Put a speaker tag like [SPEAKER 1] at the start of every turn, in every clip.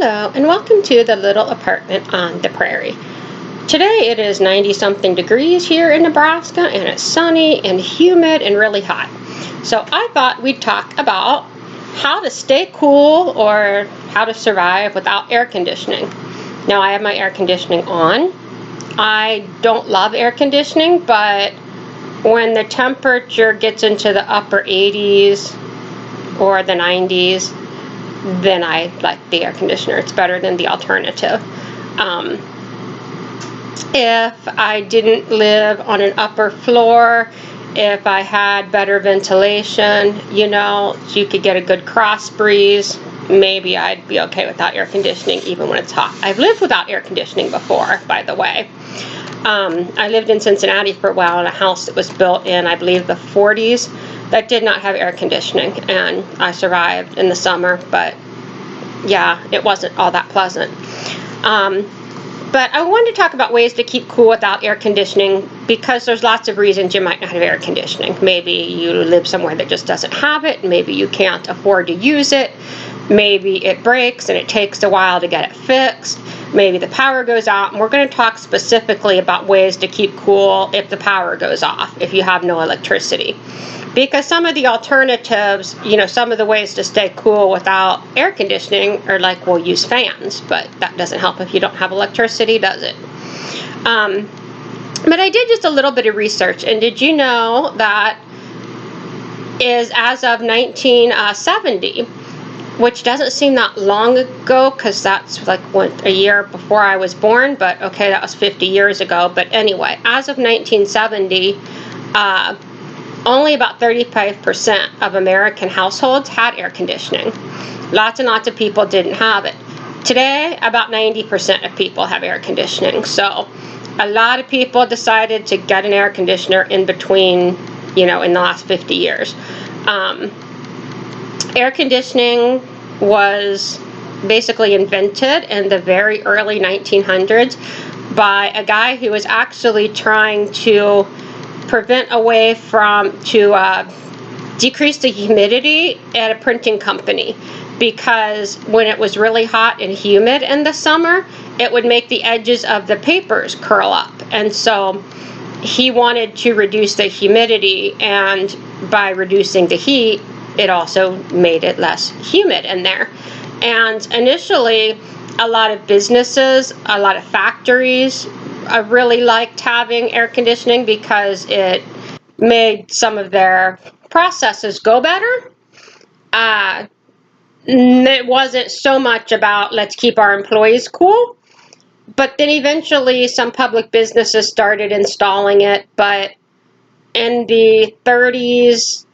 [SPEAKER 1] Hello and welcome to the little apartment on the prairie. Today it is 90 something degrees here in Nebraska and it's sunny and humid and really hot. So I thought we'd talk about how to stay cool or how to survive without air conditioning. Now I have my air conditioning on. I don't love air conditioning, but when the temperature gets into the upper 80s or the 90s, then I like the air conditioner. It's better than the alternative. If I didn't live on an upper floor, if I had better ventilation, so you could get a good cross breeze, maybe I'd be okay without air conditioning even when it's hot. I've lived without air conditioning before, by the way. I lived in Cincinnati for a while in a house that was built in, I believe, the 40s that did not have air conditioning, and I survived in the summer, but yeah, it wasn't all that pleasant. But I wanted to talk about ways to keep cool without air conditioning because there's lots of reasons you might not have air conditioning. Maybe you live somewhere that just doesn't have it. Maybe you can't afford to use it. Maybe it breaks and it takes a while to get it fixed. Maybe the power goes out, and we're going to talk specifically about ways to keep cool if the power goes off, if you have no electricity. Because some of the alternatives, some of the ways to stay cool without air conditioning are like, we'll use fans, but that doesn't help if you don't have electricity, does it? But I did just a little bit of research, and did you know that is as of 1970, which doesn't seem that long ago because that's like a year before I was born, but okay, that was 50 years ago. But anyway, as of 1970, only about 35% of American households had air conditioning. Lots and lots of people didn't have it. Today, about 90% of people have air conditioning. So a lot of people decided to get an air conditioner in between, in the last 50 years. Air conditioning was basically invented in the very early 1900s by a guy who was actually trying to decrease the humidity at a printing company, because when it was really hot and humid in the summer, it would make the edges of the papers curl up. And so he wanted to reduce the humidity, and by reducing the heat, it also made it less humid in there. And initially, a lot of businesses, a lot of factories really liked having air conditioning because it made some of their processes go better. It wasn't so much about let's keep our employees cool, but then eventually some public businesses started installing it. But in the 30s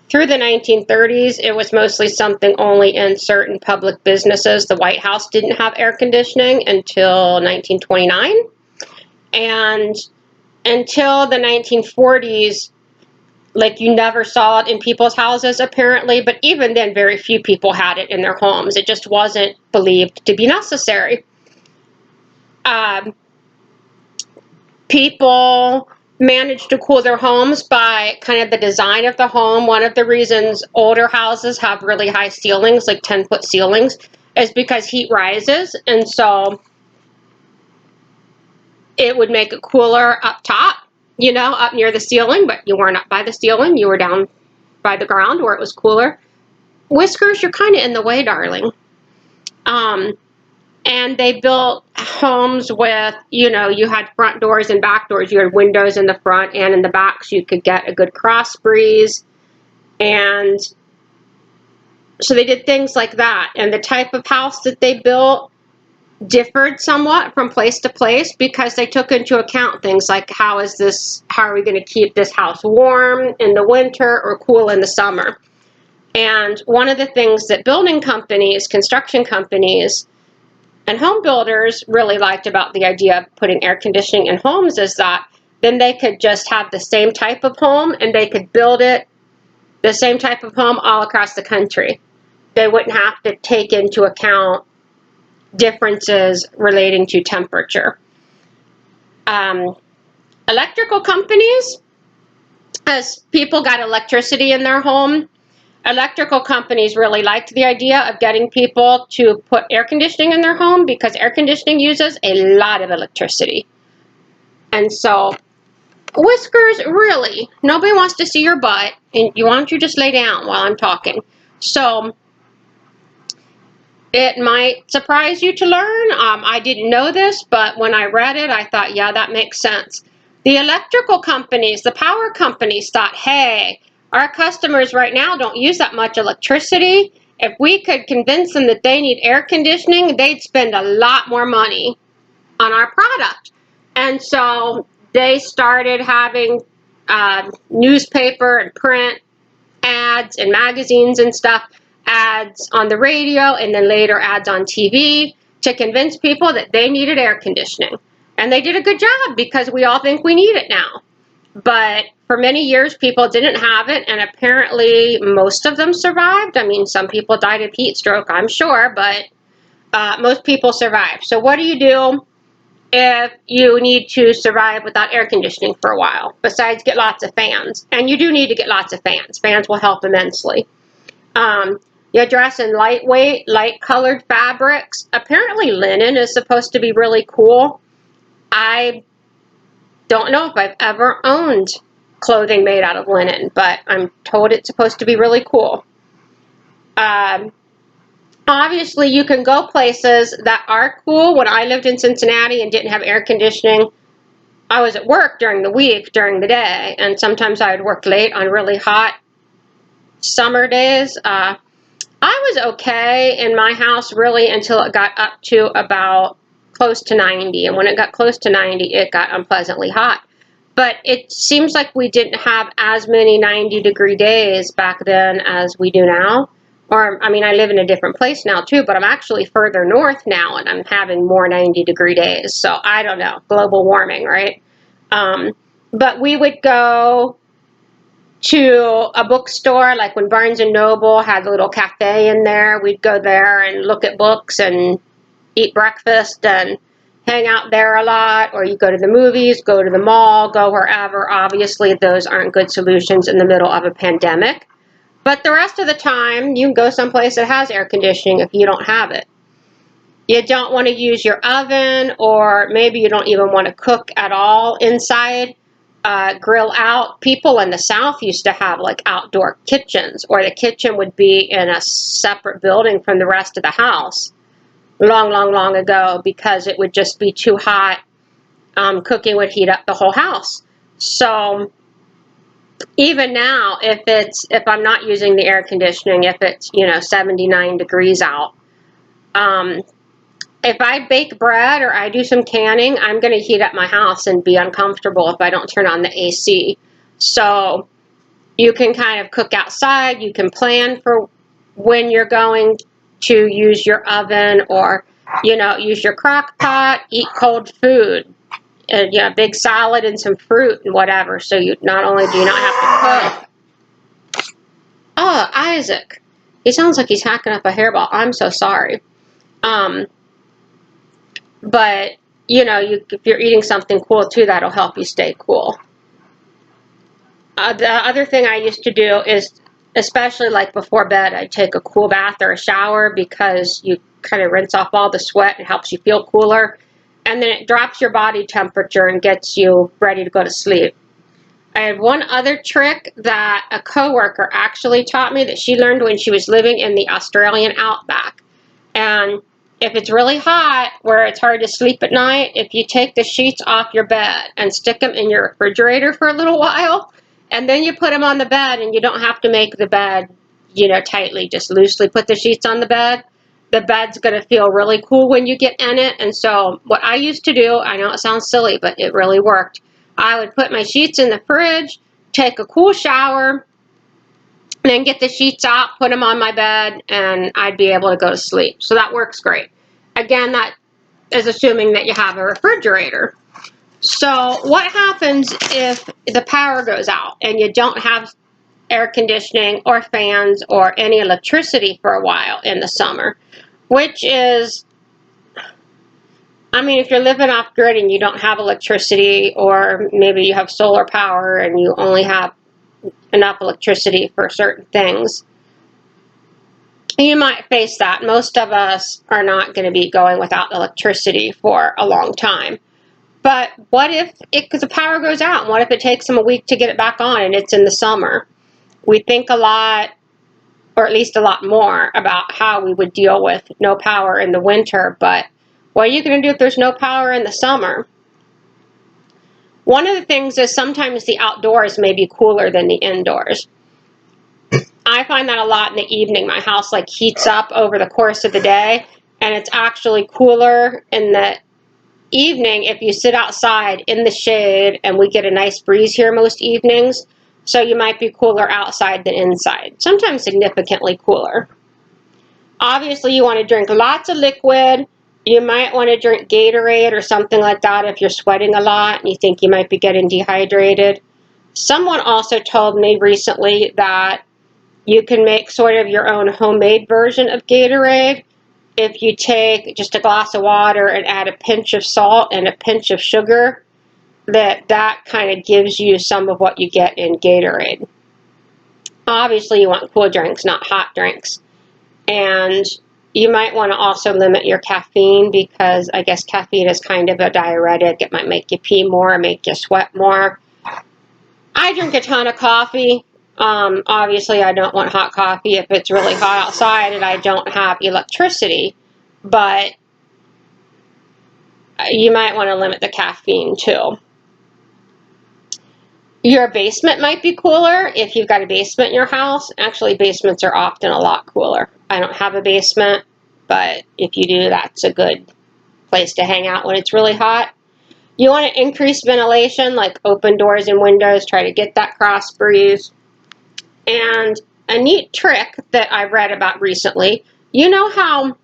[SPEAKER 1] through the 1930s, it was mostly something only in certain public businesses. The White House didn't have air conditioning until 1929. And until the 1940s, you never saw it in people's houses, apparently. But even then, very few people had it in their homes. It just wasn't believed to be necessary. People managed to cool their homes by kind of the design of the home. One of the reasons older houses have really high ceilings, like 10-foot ceilings, is because heat rises. And so it would make it cooler up top, up near the ceiling, but you weren't up by the ceiling. You were down by the ground where it was cooler. Whiskers, you're kind of in the way, darling. And they built homes with, you had front doors and back doors. You had windows in the front and in the back, so you could get a good cross breeze. And so they did things like that. And the type of house that they built differed somewhat from place to place because they took into account things like how are we going to keep this house warm in the winter or cool in the summer. And one of the things that building companies, construction companies, and home builders really liked about the idea of putting air conditioning in homes is that then they could just have the same type of home and they could build the same type of home all across the country. They wouldn't have to take into account differences relating to temperature. Electrical companies, as people got electricity in their home, electrical companies really liked the idea of getting people to put air conditioning in their home because air conditioning uses a lot of electricity. And so, whiskers, really, nobody wants to see your butt, and why don't you just lay down while I'm talking? So, it might surprise you to learn. I didn't know this, but when I read it, I thought, yeah, that makes sense. The electrical companies, the power companies thought, hey, our customers right now don't use that much electricity. If we could convince them that they need air conditioning, they'd spend a lot more money on our product. And so they started having newspaper and print ads and magazines and stuff, ads on the radio, and then later ads on TV to convince people that they needed air conditioning. And they did a good job because we all think we need it now. But for many years, people didn't have it, and apparently most of them survived. I mean, some people died of heat stroke, I'm sure, but most people survived. So what do you do if you need to survive without air conditioning for a while, besides get lots of fans? And you do need to get lots of fans. Fans will help immensely. You dress in lightweight, light-colored fabrics. Apparently linen is supposed to be really cool. I don't know if I've ever owned clothing made out of linen, but I'm told it's supposed to be really cool. Obviously, you can go places that are cool. When I lived in Cincinnati and didn't have air conditioning, I was at work during the week, during the day, and sometimes I would work late on really hot summer days. I was okay in my house really until it got up to about close to 90, and when it got close to 90, it got unpleasantly hot. But it seems like we didn't have as many 90-degree days back then as we do now. Or, I mean, I live in a different place now too, but I'm actually further north now and I'm having more 90-degree days. So I don't know, global warming, right? But we would go to a bookstore, like when Barnes & Noble had a little cafe in there. We'd go there and look at books and eat breakfast and hang out there a lot. Or you go to the movies, go to the mall, go wherever. Obviously, those aren't good solutions in the middle of a pandemic. But the rest of the time, you can go someplace that has air conditioning if you don't have it. You don't want to use your oven, or maybe you don't even want to cook at all inside. Grill out. People in the South used to have like outdoor kitchens, or the kitchen would be in a separate building from the rest of the house long ago because it would just be too hot. Cooking would heat up the whole house. So even now, if I'm not using the air conditioning, if it's 79 degrees out, if I bake bread or I do some canning, I'm going to heat up my house and be uncomfortable if I don't turn on the AC. So you can kind of cook outside. You can plan for when you're going to use your oven, or use your crock pot. Eat cold food, a big salad and some fruit and whatever. So you not only do you not have to cook. Oh, Isaac, he sounds like he's hacking up a hairball. I'm so sorry. But, if you're eating something cool too, that'll help you stay cool. The other thing I used to do is, especially like before bed, I'd take a cool bath or a shower because you kind of rinse off all the sweat and helps you feel cooler. And then it drops your body temperature and gets you ready to go to sleep. I had one other trick that a coworker actually taught me that she learned when she was living in the Australian outback. And if it's really hot, where it's hard to sleep at night, if you take the sheets off your bed and stick them in your refrigerator for a little while, and then you put them on the bed, and you don't have to make the bed, tightly, just loosely put the sheets on the bed's going to feel really cool when you get in it. And so what I used to do, I know it sounds silly, but it really worked. I would put my sheets in the fridge, take a cool shower, then get the sheets out, put them on my bed, and I'd be able to go to sleep. So that works great. Again, that is assuming that you have a refrigerator. So what happens if the power goes out and you don't have air conditioning or fans or any electricity for a while in the summer? Which is, I mean, if you're living off grid and you don't have electricity, or maybe you have solar power and you only have enough electricity for certain things, You might face that. Most of us are not going to be going without electricity for a long time. But what if the power goes out? And what if it takes them a week to get it back on and it's in the summer? We think a lot, or at least a lot more, about how we would deal with no power in the winter. But what are you going to do if there's no power in the summer? One of the things is sometimes the outdoors may be cooler than the indoors. I find that a lot in the evening. My house like heats up over the course of the day, and it's actually cooler in the evening if you sit outside in the shade, and we get a nice breeze here most evenings, so you might be cooler outside than inside, sometimes significantly cooler. Obviously, you want to drink lots of liquid. You might want to drink Gatorade or something like that if you're sweating a lot and you think you might be getting dehydrated. Someone also told me recently that you can make sort of your own homemade version of Gatorade if you take just a glass of water and add a pinch of salt and a pinch of sugar. That kind of gives you some of what you get in Gatorade. Obviously, you want cool drinks, not hot drinks. And you might want to also limit your caffeine, because I guess caffeine is kind of a diuretic. It might make you pee more, make you sweat more. I drink a ton of coffee. Obviously, I don't want hot coffee if it's really hot outside and I don't have electricity, but you might want to limit the caffeine too. Your basement might be cooler if you've got a basement in your house. Actually, basements are often a lot cooler. I don't have a basement, but if you do, that's a good place to hang out when it's really hot. You want to increase ventilation, like open doors and windows, try to get that cross breeze. And a neat trick that I read about recently, you know how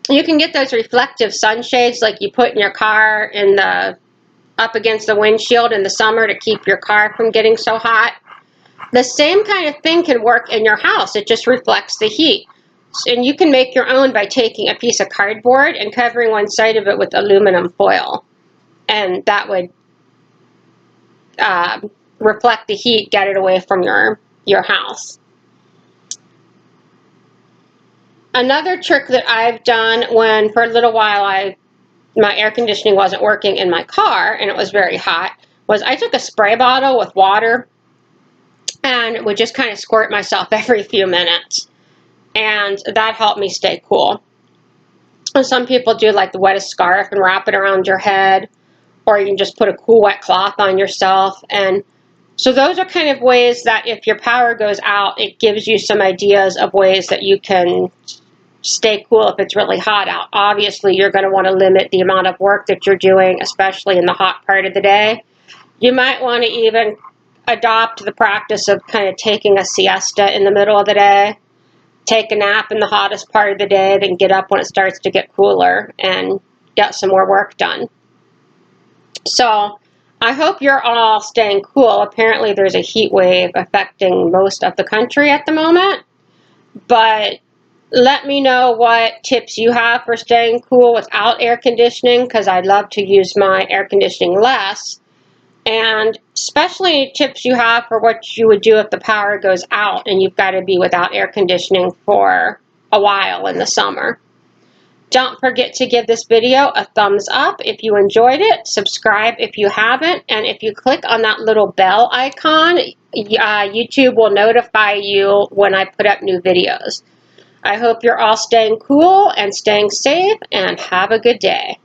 [SPEAKER 1] you can get those reflective sunshades like you put in your car in the up against the windshield in the summer to keep your car from getting so hot? The same kind of thing can work in your house. It just reflects the heat. And you can make your own by taking a piece of cardboard and covering one side of it with aluminum foil. And that would reflect the heat, get it away from your house. Another trick that I've done when for a little while my air conditioning wasn't working in my car and it was very hot, was I took a spray bottle with water and would just kind of squirt myself every few minutes. And that helped me stay cool. And some people do like the wettest scarf and wrap it around your head, or you can just put a cool wet cloth on yourself. And so those are kind of ways that if your power goes out, it gives you some ideas of ways that you can stay cool if it's really hot out. Obviously, you're going to want to limit the amount of work that you're doing, especially in the hot part of the day. You might want to even adopt the practice of kind of taking a siesta in the middle of the day. Take a nap in the hottest part of the day, then get up when it starts to get cooler and get some more work done. So I hope you're all staying cool. Apparently there's a heat wave affecting most of the country at the moment, but let me know what tips you have for staying cool without air conditioning, because I'd love to use my air conditioning less. And especially tips you have for what you would do if the power goes out and you've got to be without air conditioning for a while in the summer. Don't forget to give this video a thumbs up if you enjoyed it. Subscribe if you haven't. And if you click on that little bell icon, YouTube will notify you when I put up new videos. I hope you're all staying cool and staying safe, and have a good day.